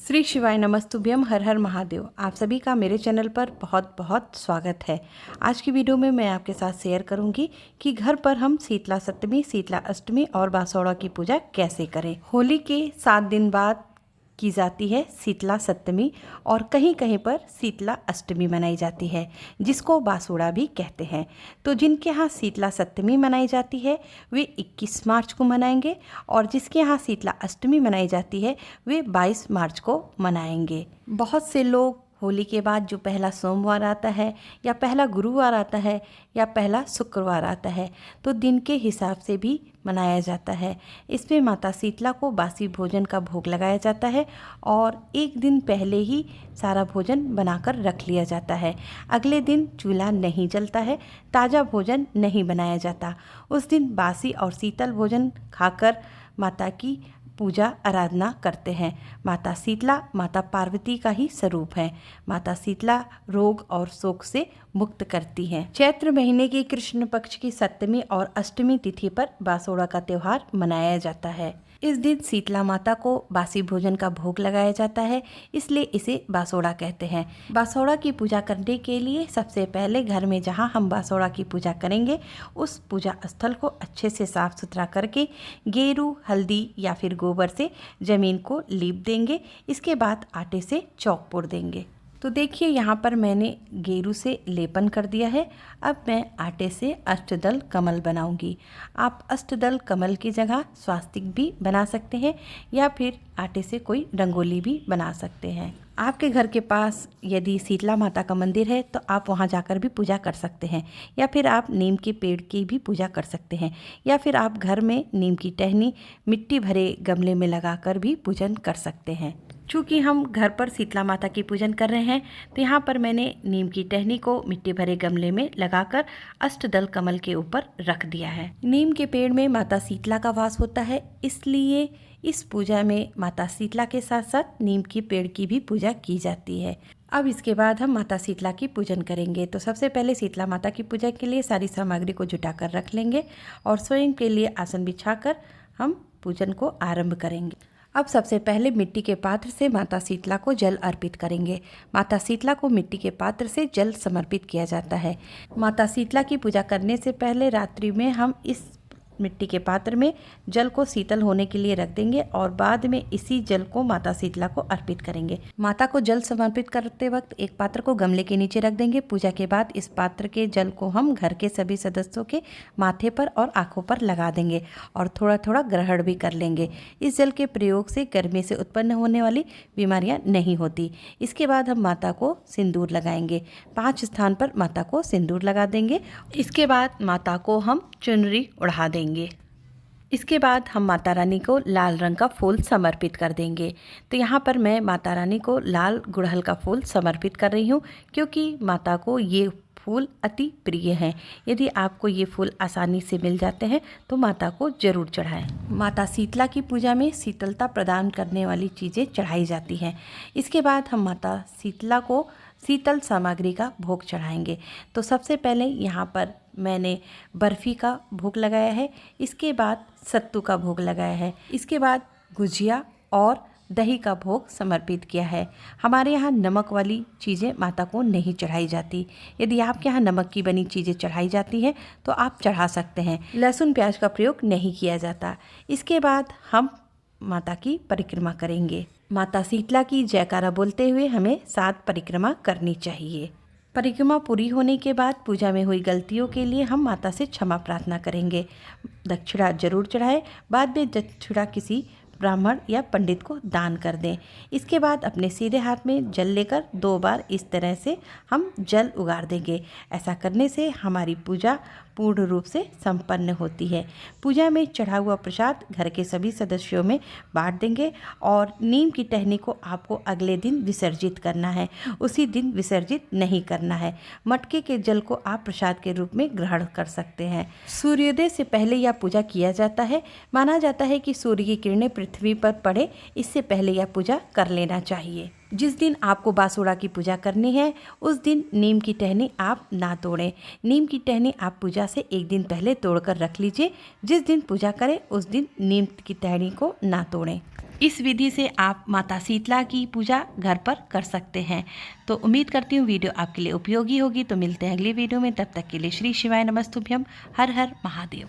श्री शिवाय नमस्तुभ्यम, हर हर महादेव। आप सभी का मेरे चैनल पर बहुत बहुत स्वागत है। आज की वीडियो में मैं आपके साथ शेयर करूंगी कि घर पर हम शीतला सप्तमी, शीतला अष्टमी और बासोड़ा की पूजा कैसे करें। होली के 7 दिन बाद की जाती है शीतला सप्तमी और कहीं कहीं पर शीतला अष्टमी मनाई जाती है, जिसको बासोड़ा भी कहते हैं। तो जिनके यहाँ शीतला सप्तमी मनाई जाती है वे 21 मार्च को मनाएंगे और जिसके यहाँ शीतला अष्टमी मनाई जाती है वे 22 मार्च को मनाएंगे। बहुत से लोग होली के बाद जो पहला सोमवार आता है या पहला गुरुवार आता है या पहला शुक्रवार आता है तो दिन के हिसाब से भी मनाया जाता है। इसमें माता शीतला को बासी भोजन का भोग लगाया जाता है और एक दिन पहले ही सारा भोजन बनाकर रख लिया जाता है। अगले दिन चूल्हा नहीं जलता है, ताज़ा भोजन नहीं बनाया जाता। उस दिन बासी और शीतल भोजन खाकर माता की पूजा आराधना करते हैं। माता शीतला माता पार्वती का ही स्वरूप है। माता शीतला रोग और शोक से मुक्त करती हैं। चैत्र महीने की कृष्ण पक्ष की सप्तमी और अष्टमी तिथि पर बासोड़ा का त्यौहार मनाया जाता है। इस दिन शीतला माता को बासी भोजन का भोग लगाया जाता है, इसलिए इसे बासोड़ा कहते हैं। बासोड़ा की पूजा करने के लिए सबसे पहले घर में जहां हम बासोड़ा की पूजा करेंगे उस पूजा स्थल को अच्छे से साफ सुथरा करके गेरू, हल्दी या फिर गोबर से जमीन को लीप देंगे। इसके बाद आटे से चौक पोड़ देंगे। तो देखिए यहाँ पर मैंने गेरू से लेपन कर दिया है। अब मैं आटे से अष्टदल कमल बनाऊंगी। आप अष्टदल कमल की जगह स्वास्तिक भी बना सकते हैं या फिर आटे से कोई रंगोली भी बना सकते हैं। आपके घर के पास यदि शीतला माता का मंदिर है तो आप वहां जाकर भी पूजा कर सकते हैं या फिर आप नीम के पेड़ की भी पूजा कर सकते हैं या फिर आप घर में नीम की टहनी मिट्टी भरे गमले में लगाकर भी पूजन कर सकते हैं। चूँकि हम घर पर शीतला माता की पूजन कर रहे हैं तो यहाँ पर मैंने नीम की टहनी को मिट्टी भरे गमले में लगाकर अष्टदल कमल के ऊपर रख दिया है। नीम के पेड़ में माता शीतला का वास होता है, इसलिए इस पूजा में माता शीतला के साथ साथ नीम के पेड़ की भी पूजा की जाती है। अब इसके बाद हम माता शीतला की पूजन करेंगे। तो सबसे पहले शीतला माता की पूजा के लिए सारी सामग्री को जुटा कर रख लेंगे और स्वयं के लिए आसन बिछाकर हम पूजन को आरंभ करेंगे। अब सबसे पहले मिट्टी के पात्र से माता शीतला को जल अर्पित करेंगे। माता शीतला को मिट्टी के पात्र से जल समर्पित किया जाता है। माता शीतला की पूजा करने से पहले रात्रि में हम इस मिट्टी के पात्र में जल को शीतल होने के लिए रख देंगे और बाद में इसी जल को माता शीतला को अर्पित करेंगे। माता को जल समर्पित करते वक्त एक पात्र को गमले के नीचे रख देंगे। पूजा के बाद इस पात्र के जल को हम घर के सभी सदस्यों के माथे पर और आंखों पर लगा देंगे और थोड़ा थोड़ा ग्रहण भी कर लेंगे। इस जल के प्रयोग से गर्मी से उत्पन्न होने वाली बीमारियां नहीं होती। इसके बाद हम माता को सिंदूर लगाएंगे। 5 स्थान पर माता को सिंदूर लगा देंगे। इसके बाद माता को हम चुनरी उड़ा देंगे। इसके बाद हम माता रानी को लाल रंग का फूल समर्पित कर देंगे। तो यहाँ पर मैं माता रानी को लाल गुड़हल का फूल समर्पित कर रही हूँ क्योंकि माता को ये फूल अति प्रिय हैं। यदि आपको ये फूल आसानी से मिल जाते हैं तो माता को जरूर चढ़ाएं। माता शीतला की पूजा में शीतलता प्रदान करने वाली चीज़ें चढ़ाई जाती हैं। इसके बाद हम माता शीतला को शीतल सामग्री का भोग चढ़ाएंगे। तो सबसे पहले यहाँ पर मैंने बर्फ़ी का भोग लगाया है। इसके बाद सत्तू का भोग लगाया है। इसके बाद गुजिया और दही का भोग समर्पित किया है। हमारे यहाँ नमक वाली चीज़ें माता को नहीं चढ़ाई जाती। यदि आपके यहाँ नमक की बनी चीज़ें चढ़ाई जाती हैं तो आप चढ़ा सकते हैं। लहसुन प्याज का प्रयोग नहीं किया जाता। इसके बाद हम माता की परिक्रमा करेंगे। माता शीतला की जयकारा बोलते हुए हमें 7 परिक्रमा करनी चाहिए। परिक्रमा पूरी होने के बाद पूजा में हुई गलतियों के लिए हम माता से क्षमा प्रार्थना करेंगे। दक्षिणा जरूर चढ़ाएं। बाद में दक्षिणा किसी ब्राह्मण या पंडित को दान कर दें। इसके बाद अपने सीधे हाथ में जल लेकर 2 बार इस तरह से हम जल उगार देंगे। ऐसा करने से हमारी पूजा पूर्ण रूप से संपन्न होती है। पूजा में चढ़ा हुआ प्रसाद घर के सभी सदस्यों में बांट देंगे और नीम की टहनी को आपको अगले दिन विसर्जित करना है, उसी दिन विसर्जित नहीं करना है। मटके के जल को आप प्रसाद के रूप में ग्रहण कर सकते हैं। सूर्योदय से पहले यह पूजा किया जाता है। माना जाता है कि सूर्य की किरणें पृथ्वी पर पड़े इससे पहले यह पूजा कर लेना चाहिए। जिस दिन आपको बासोड़ा की पूजा करनी है उस दिन नीम की टहनी आप ना तोड़ें। नीम की टहनी आप पूजा से एक दिन पहले तोड़कर रख लीजिए। जिस दिन पूजा करें उस दिन नीम की टहनी को ना तोड़ें। इस विधि से आप माता शीतला की पूजा घर पर कर सकते हैं। तो उम्मीद करती हूँ वीडियो आपके लिए उपयोगी होगी। तो मिलते हैं अगली वीडियो में, तब तक के लिए श्री शिवाय नमस्तुभ्यम। हर हर महादेव।